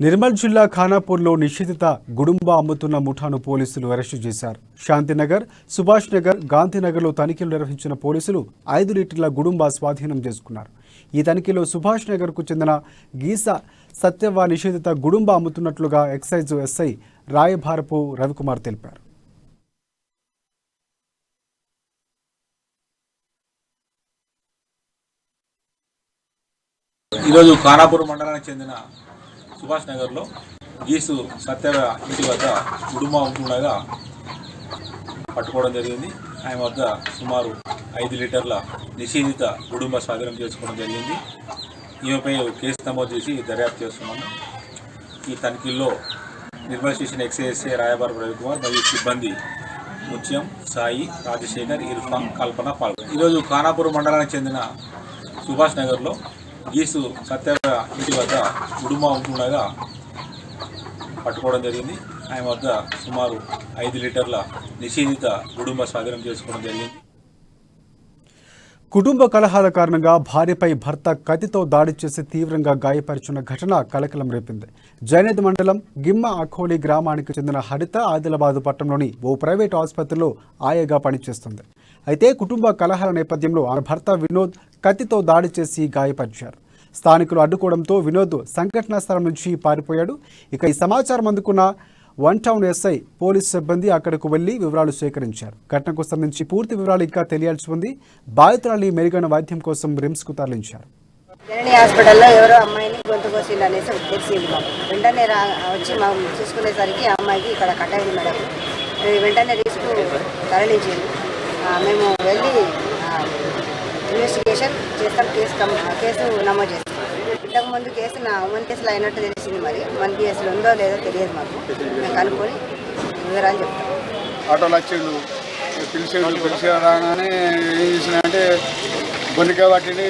నిర్మల్ జిల్లా ఖానాపూర్లో నిషేధిత గుడుంబా అమ్ముతున్న ముఠాను పోలీసులు అరెస్టు చేశారు. శాంతినగర్, సుభాష్ నగర్, గాంధీనగర్లో తనిఖీలు నిర్వహించిన పోలీసులు 5 లీటర్ల గుడుంబా స్వాధీనం చేసుకున్నారు. ఈ తనిఖీలో సుభాష్ నగర్కు చెందిన గీస సత్యవ నిషేధిత గుడుంబా అమ్ముతున్నట్లుగా ఎక్సైజ్ ఎస్ఐ రాయభారపు రవికుమార్ తెలిపారు. ఈరోజు ఖానాపూర్ మండలానికి చెందిన సుభాష్ నగర్లో గీసు సత్యవ ఇంటి వద్ద గుడుంబా అమ్ముతుండగా పట్టుకోవడం జరిగింది. ఆయన వద్ద సుమారు 5 లీటర్ల నిషేధిత గుడుంబా స్వాధీనం చేసుకోవడం జరిగింది. ఈమెపై కేసు నమోదు చేసి దర్యాప్తు చేస్తున్నాము. ఈ తనిఖీల్లో నిర్మల్ స్టేషన్ ఎక్సైఎస్ఏ రాయబారు రవికుమార్ మరియు సిబ్బంది ముత్యం, సాయి, రాజశేఖర్, ఇర్ఫాన్, కల్పన పాల్గొన్నారు. ఈరోజు ఖానాపూర్ మండలానికి చెందిన సుభాష్ నగర్లో గీసు సత్యవ ఇంటి వద్ద గుడుంబా అమ్ముతుండగా పట్టుకోవడం జరిగింది. ఆయన వద్ద సుమారు 5 లీటర్ల నిషేధిత గుడుంబా స్వాధీనం చేసుకోవడం జరిగింది. కుటుంబ కలహాల కారణంగా భార్యపై భర్త కత్తితో దాడి చేసి తీవ్రంగా గాయపరిచిన ఘటన కలకలం రేపింది. జైనద్ మండలం గిమ్మ అఖోలి గ్రామానికి చెందిన హరిత ఆదిలాబాద్ పట్టణంలోని ఓ ప్రైవేట్ ఆసుపత్రిలో ఆయాగా పనిచేస్తుంది. అయితే కుటుంబ కలహాల నేపథ్యంలో ఆమె భర్త వినోద్ కత్తితో దాడి చేసి గాయపరిచారు. స్థానికులు అడ్డుకోవడంతో వినోద్ సంఘటనా స్థలం నుంచి పారిపోయాడు. ఇక ఈ సమాచారం అందుకున్న 1 టౌన్ ఎస్ఐ పోలీసు సిబ్బంది అక్కడకు వెళ్లి వివరాలు సేకరించారు. ఘటనకు సంబంధించి పూర్తి వివరాలు ఇంకా తెలియాల్సి ఉంది. బాధితురాలి మెరుగైన వైద్యం కోసం రిమ్స్కు తరలించారు. జనని హాస్పిటల్లో ఎవరో అమ్మాయిని గొంతు కోసింది అనేసి తెలిసింది మాకు. వెంటనే వచ్చి మాకు చూసుకునేసరికి ఆ అమ్మాయికి ఇక్కడ కట్టయింది మేడం. వెంటనే తరలించింది. మేము వెళ్ళి ఇన్వెస్టిగేషన్ చేస్తాం, కేసు నమోదు చేస్తాం. ఇంతకుముందు ఉమెన్ కేసులో అయినట్టు తెలిసింది. మరి ఉమెన్ కేసులో ఉందో లేదో తెలియదు మాకు. మేము కనుక్కొని వివరాలు చెప్తాం. ఆటోలు వచ్చిండు పిలిచి రాగానే ఏం చేసిన అంటే బొనిక పట్టింది.